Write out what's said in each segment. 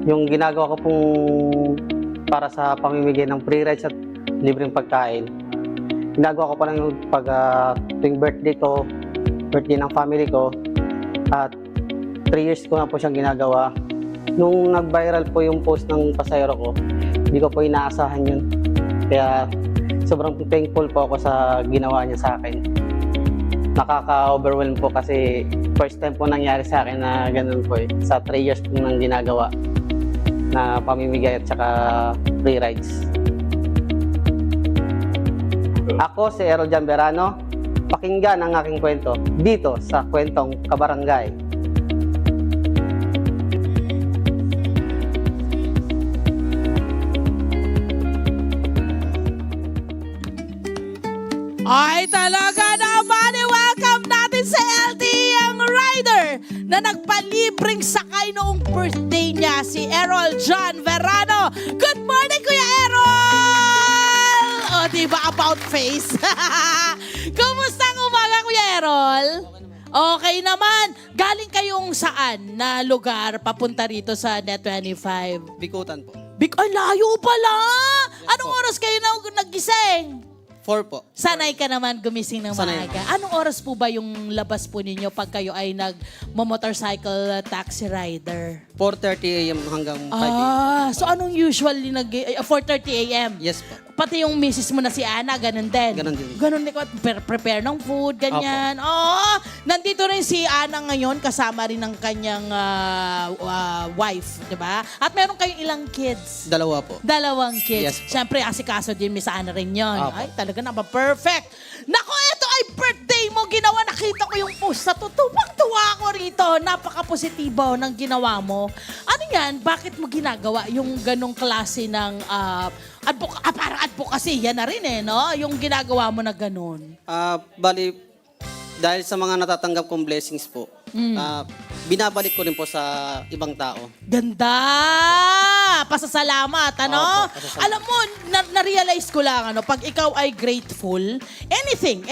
Yung ginagawa ko pong para sa pamimigay ng free rides at libreng pagkain, ginagawa ko pa lang yung pag tuwing birthday ko, birthday ng family ko, at 3 years ko na po siyang ginagawa. Nung nag-viral po yung post ng pasahero ko, hindi ko po inaasahan yun. Kaya sobrang thankful po ako sa ginawa niya sa akin. Nakaka-overwhelm po kasi first time po nangyari sa akin na ganun po sa 3 years po nang ginagawa na pamimigay at saka free rides. Ako si Errol Jamberano, pakinggan ang aking kwento dito sa Kwentong Kabarangay. Ay talaga naman, welcome natin sa LTM Rider na nagpalibreng sakay noong birthday niya, si Errol John Verano. Good morning, Kuya Errol! O, diba about face? Kumusta ang umaga, Kuya Errol? Okay naman. Galing kayong saan na lugar papunta rito sa Net25? Bikutan po. Ay, layo pala! Anong oras kayo nagising? 4 po. Sanay ka naman gumising ng Sanay maaga. Anong oras po ba yung labas po ninyo pag kayo ay nag-motorcycle taxi rider? 4:30 a.m. hanggang 5 a.m. So anong usually 4:30 a.m.? Yes po. Pati yung misis mo na si Ana, ganun din. Ganun din. Ganun din. Prepare ng food, ganyan. Oo. Nandito rin si Ana ngayon, kasama rin ng kanyang wife, di ba? At meron kayong ilang kids? 2 po. 2 kids. Yes po. Siyempre, asikaso din Miss Ana rin yun. Opo. Ay, talaga na ba? Perfect. Nako, ito ay birthday mo. Ginawa, nakita ko yung post sa tuwang-tuwa ako rito. Napaka-positibo ng ginawa mo. Ano yan? Bakit mo ginagawa yung ganong klase ng parang advocacy? Yan na rin no? Yung ginagawa mo na ganon. Bali, dahil sa mga natatanggap kong blessings po, binabalik ko rin po sa ibang tao. Ganda! Pasasalamat, ano? Opo, pasasalamat. Alam mo, na-realize ko lang, pag ikaw ay grateful, anything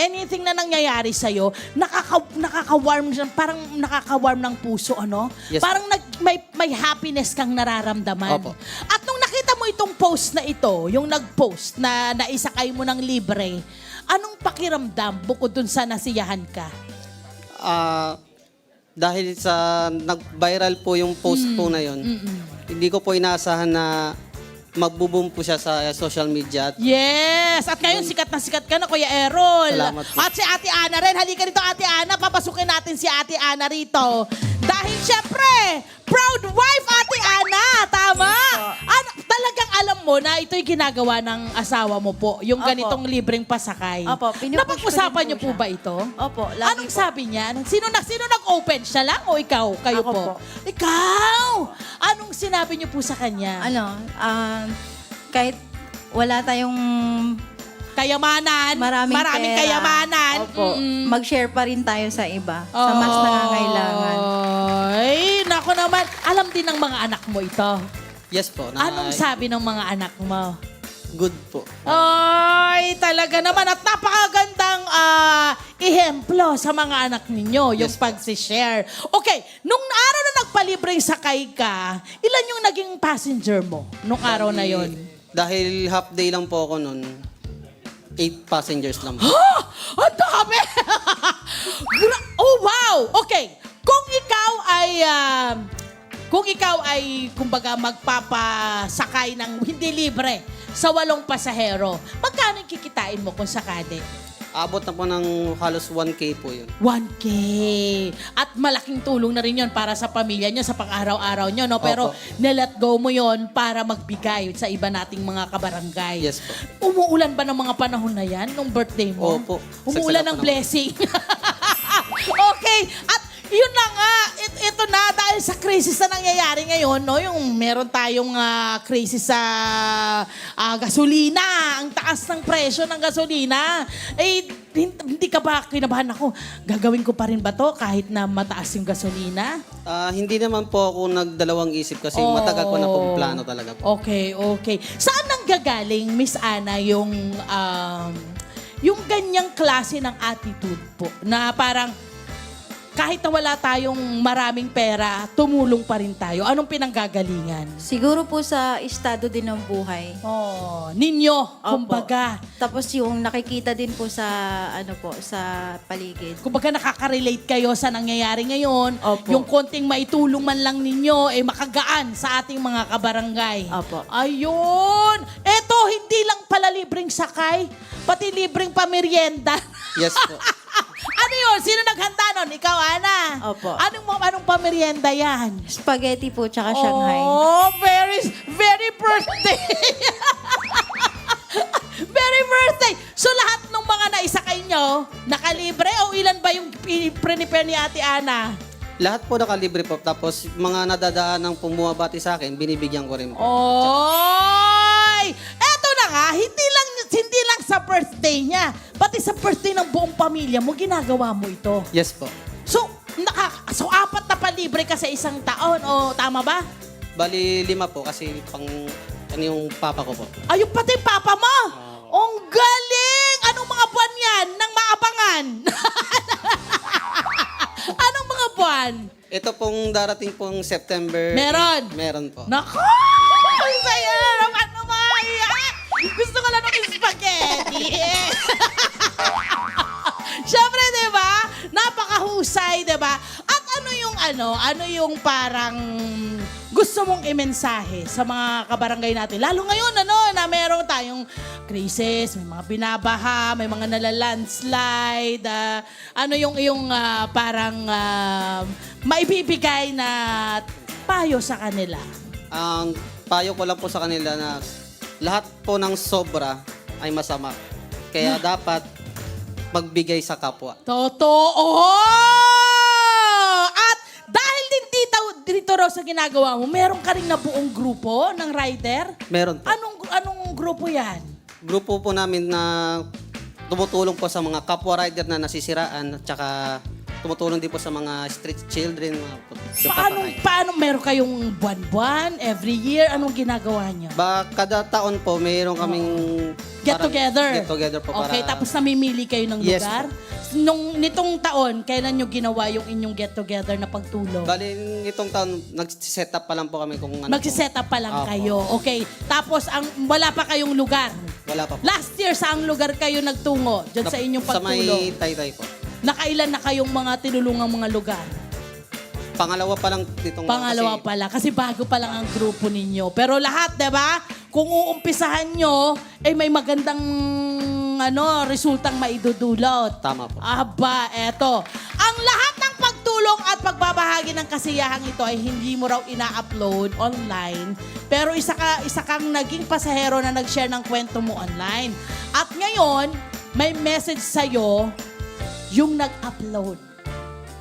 na nangyayari sa'yo, nakaka-warm, parang nakaka-warm ng puso, ano? Yes, Parang may happiness kang nararamdaman. Opo. At nung nakita mo itong post na ito, yung nag-post na naisakay mo ng libre, anong pakiramdam bukod dun sa nasiyahan ka? Dahil sa nag-viral po yung post po na yun, hindi ko po inaasahan na magbo-boom po siya sa social media. Yes! At ngayon, sikat ka na, Kuya Errol. Salamat po. At si Ate Ana rin. Halika rito, Ate Ana. Papasukin natin si Ate Ana rito. Dahil syempre, proud wife, Ate Ana. Tama? Talagang alam mo na ito'y ginagawa ng asawa mo po. Yung Opo. ganitong libreng pasakay. Opo, pinupush Napag-usapan ko niyo rin po po ba siya. ito? Opo, lagi Anong po. sabi niya? Sino nag-open? Siya lang o ikaw? Kayo Ako po? po. Ikaw! Anong sinabi niyo po sa kanya? Kahit wala tayong Kayamanan. maraming pera, kayamanan. opo, mag-share pa rin tayo sa iba, sa mas nangangailangan. Ay, naku naman. Alam din ng mga anak mo ito. Yes po. Anong sabi ng mga anak mo? Good po. Ay, talaga naman. At napakagandang ihemplo sa mga anak ninyo, yung Yes po. pag-share. Okay, nung araw na nagpalibreng sakay ka, ilan yung naging passenger mo nung araw na yon? Dahil half day lang po ako nun, 8 passengers lang po. Ang dami! Oh, wow! Okay, kung ikaw ay kumbaga magpapasakay ng hindi libre sa 8 pasahero, magkano yung kikitain mo kung sakali? Abot na po ng halos 1K po yun. 1K. At malaking tulong na rin yon para sa pamilya nyo, sa pang-araw-araw nyo, no? Pero Opo. nilet go mo yon para magbigay sa iba nating mga kabarangay. Yes po. Umuulan ba ng mga panahon na yan, nung birthday mo? Opo. Umuulan Sagsara ng po blessing. Okay. At yun na nga, ito na dahil sa crisis na nangyayari ngayon, no? Yung meron tayong crisis sa gasolina, ang taas ng presyo ng gasolina. Eh, hindi ka ba kinabahan ako? Gagawin ko pa rin ba to kahit na mataas yung gasolina? Hindi naman po ako nagdalawang isip kasi matagal ko na po plano talaga po. Okay. Saan nanggagaling, Miss Ana, yung ganyang klase ng attitude po? Na parang, kahit na wala tayong maraming pera, tumulong pa rin tayo? Anong pinanggagalingan? Siguro po sa estado din ng buhay. Oh, ninyo, kumbaga. Tapos yung nakikita din po sa sa paligid. Kumbaga nakaka-relate kayo sa nangyayari ngayon. Opo. Yung konting maitulong man lang ninyo, makagaan sa ating mga kabarangay. Opo. Ayun! Eto, hindi lang pala libreng sakay, pati libreng pamerienda. Yes po. Ano yun? Sino naghanda nun? Ikaw, Ana? Opo. Anong pamerienda yan? Spaghetti po, tsaka Shanghai. Oh, very birthday. Very birthday. So lahat ng mga naisakay nyo, nakalibre o ilan ba yung prepare ni Ate Ana? Lahat po nakalibre po. Tapos mga nadadaan ng pumabati sa akin, binibigyan ko rin po. Oy! Eto na nga, hindi lang sa birthday niya, pati sa birthday ng buong pamilya mo, ginagawa mo ito. Yes po. So, apat na palibre ka sa isang taon, o tama ba? Bali 5 po kasi yung papa ko po. Ayun pati papa mo! Ang galing! Anong mga buwan yan nang maabangan? Anong mga buwan? Ito pong darating pong September. Meron? Meron po. Nako! Ang saya naman umaiyak! Gusto ko lang ng spaghetti. Siyempre, di ba? Napakahusay, di ba? At ano yung parang gusto mong imensahe sa mga kabarangay natin? Lalo ngayon, na meron tayong crisis, may mga binabaha, may mga nalalandslide. Ano yung iyong parang maibibigay na payo sa kanila? Ang payo ko lang po sa kanila na lahat po ng sobra ay masama. Kaya dapat magbigay sa kapwa. Totoo! At dahil din dito raw sa ginagawa mo, meron ka rin na buong grupo ng rider? Meron po. Anong grupo yan? Grupo po namin na tumutulong po sa mga kapwa rider na nasisiraan at saka tumutulong din po sa mga street children. Paano meron kayong buwan-buwan, every year? Anong ginagawa niyo? Kada taon po, mayroon kaming Get parang together? Get together po Okay, para... tapos namimili kayo ng Yes lugar? Nitong taon, kailan nyo ginawa yung inyong get together na pagtulong? Bali, itong taon, nag-set up pa lang po kami kung ano. Magsiset up pa lang Opo. kayo. Okay. Tapos, wala pa kayong lugar. Wala pa po. Last year, saang lugar kayo nagtungo? Diyan sa inyong Sa may pagtulong. Taytay po. Nakailan na kayong mga tinulungang mga lugar? Pangalawa pa lang itong... Pangalawa kasi pala. Kasi bago pa lang ang grupo ninyo. Pero lahat, di ba? Kung uumpisahan nyo, may magandang resultang maidudulot. Tama po. Aba, eto. Ang lahat ng pagtulong at pagbabahagi ng kasiyahang ito ay hindi mo raw ina-upload online. Pero isa kang naging pasahero na nag-share ng kwento mo online. At ngayon, may message sa'yo yung nag-upload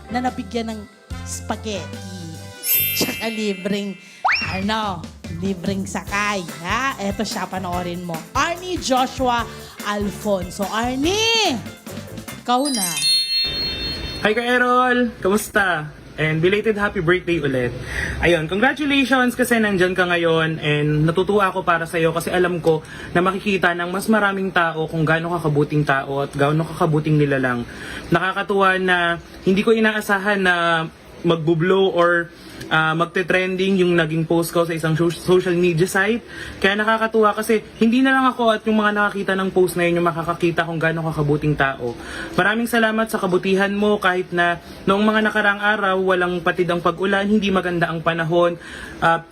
na nabigyan ng spaghetti. Tsaka libreng sakay. Ha? Eto siya, panoorin mo. Arnie Joshua Alfonso. Arnie! Ikaw na. Hi ka Errol! Kamusta? And belated happy birthday ulit. Ayun, congratulations kasi nandyan ka ngayon and natutuwa ako para sa'yo kasi alam ko na makikita ng mas maraming tao kung gaano kakabuting tao at gaano kakabuting nilalang. Nakakatuwa na hindi ko inaasahan na magbo-blow or magte-trending yung naging post ko sa isang social media site. Kaya nakakatuwa kasi hindi na lang ako at yung mga nakakita ng post na yun yung makakakita kung gaano kakabuting tao. Maraming salamat sa kabutihan mo kahit na noong mga nakaraang araw walang patid ang pag-ulan, hindi maganda ang panahon.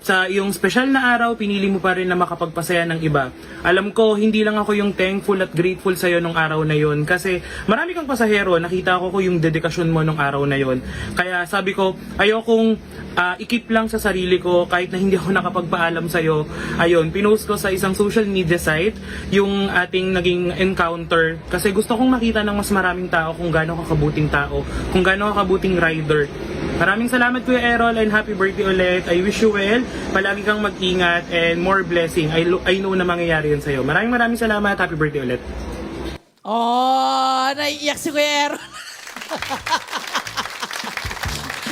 Sa iyong special na araw, pinili mo pa rin na makapagpasaya ng iba. Alam ko, hindi lang ako yung thankful at grateful sa'yo nung araw na yun kasi marami kang pasahero, nakita ko yung dedikasyon mo nung araw na yun. Kaya sabi ko, ayokong ikip lang sa sarili ko kahit na hindi ako nakapagpaalam sa'yo. Ayun, pinost ko sa isang social media site yung ating naging encounter kasi gusto kong makita ng mas maraming tao kung gaano kakabuting tao, kung gaano kakabuting rider. Maraming salamat Kuya Errol and happy birthday ulit. I wish you well. Palagi kang mag-ingat and more blessing. I know na mangyayari yun sa'yo. Maraming salamat. Happy birthday ulit. Oh, naiiyak si Kuya Aaron.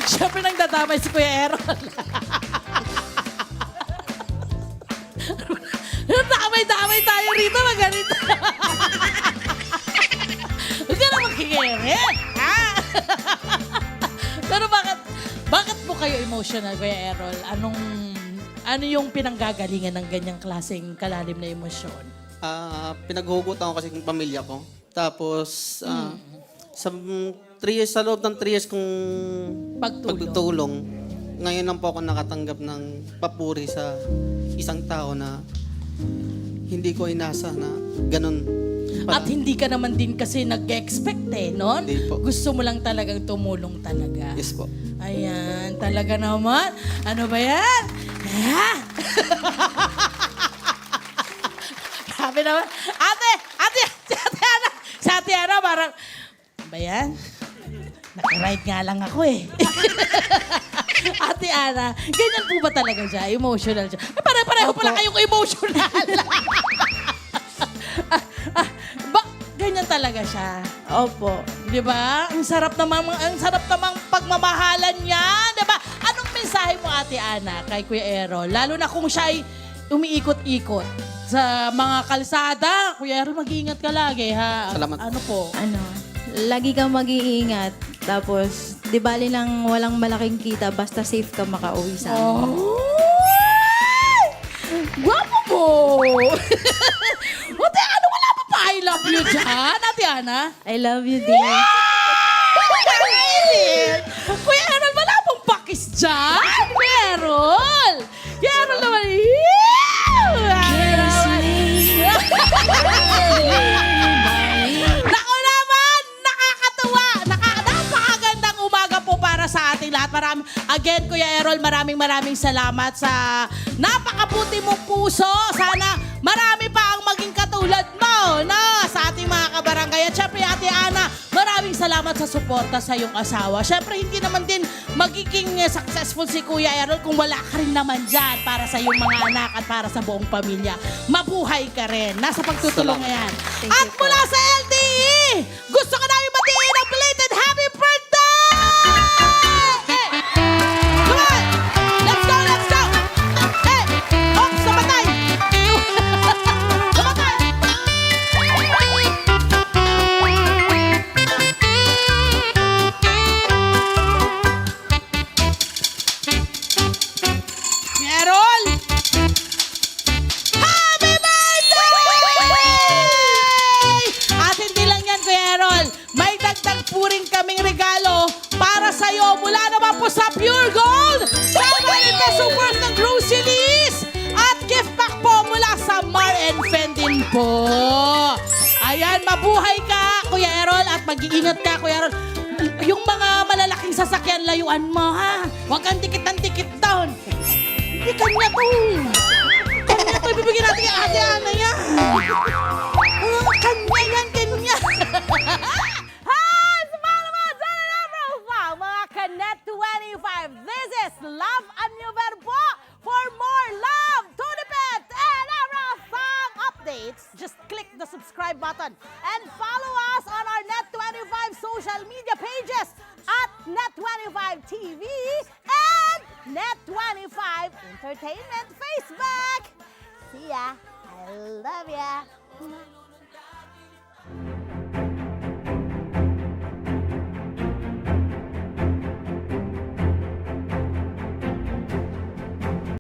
Siyempre nang dadamay si Kuya Aaron. Damay tayo rito, maganito. Huwag ka na magkikere. Ha? emotional, Kuya Errol? Ano yung pinanggagalingan ng ganyang klaseng kalalim na emosyon? Pinaghugutan ko kasi yung pamilya ko. Tapos, sa loob ng 3 years kong pagtutulong, ngayon lang po ako nakatanggap ng papuri sa isang tao na hindi ko inasa na ganun. At hindi ka naman din kasi nag-expect no? Hindi po. Gusto mo lang talagang tumulong talaga. Yes po. Ayan, talaga naman. Ano ba yan? Ah! Sabi naman, ate Ana, sa ate Ana, parang, ano ba yan? Naka-ride nga lang ako eh. Ate Ana, ganyan po ba talaga siya? Emotional siya? Eh, pare-pareho pala kayong emotional. Ganyan talaga siya. Opo. Di ba? Ang sarap namang pagmamahalan niya. Di ba? Anong mensahe mo, Ate Ana, kay Kuya Errol? Lalo na kung siya ay umiikot-ikot sa mga kalsada. Kuya Errol, mag-iingat ka lagi, ha? Salamat. Ano po? Lagi kang mag-iingat. Tapos, di bali lang walang malaking kita, basta safe ka makauwi sa amin. Oh! Guwapo mo! Ate Ana, wala pa pa I love you dyan, Ate Ana? I love you, dear. Kuya Errol, wala pong pakis dyan! Kuya Errol! Kuya Errol naman, Naku naman! Nakakatuwa! Napakagandang umaga po para sa ating lahat. Again, Kuya Errol, maraming salamat sa napakabuti mong puso. Sana marami pa ang maging katulad mo, no? Sa ating mga kabarangay. At syempre, Ate Ana, maraming salamat sa suporta sa iyong asawa. Syempre, hindi naman din magiging successful si Kuya Errol kung wala ka rin naman dyan para sa iyong mga anak at para sa buong pamilya. Mabuhay ka rin. Nasa pagtutulong Salamat. yan. Thank At you po. mula sa LTE, gusto ka namin batiin ang belated happy birthday! Come on! Let's go! Hey! Oh, sabatay! Sabatay! Errol! Happy birthday! At hindi lang yan, Kuya Errol. May dagdag po rin kaming regalo para sa'yo mula naman po sa Pure Gold. 500 peso worth ng groceries at gift pack po mula sa Mar and Fendin po. Ayan, mabuhay ka, Kuya Errol, at mag-iingat ka, Kuya Errol. Yung mga malalaking sasakyan, layuan mo, ha? Huwag kang tikit down. Hindi kanya to. Kanya to. Ibibigyan natin kay Ate Ana yan. Kanya. Hi! Sumama mga dyan na profile, mga Kanet 25. This is Love and New Verbo. For more love, Tunipet, and Arafang updates, just click the subscribe button and follow us on our Net25 social media pages at Net25 TV and Net25 Entertainment Facebook. See ya. I love ya.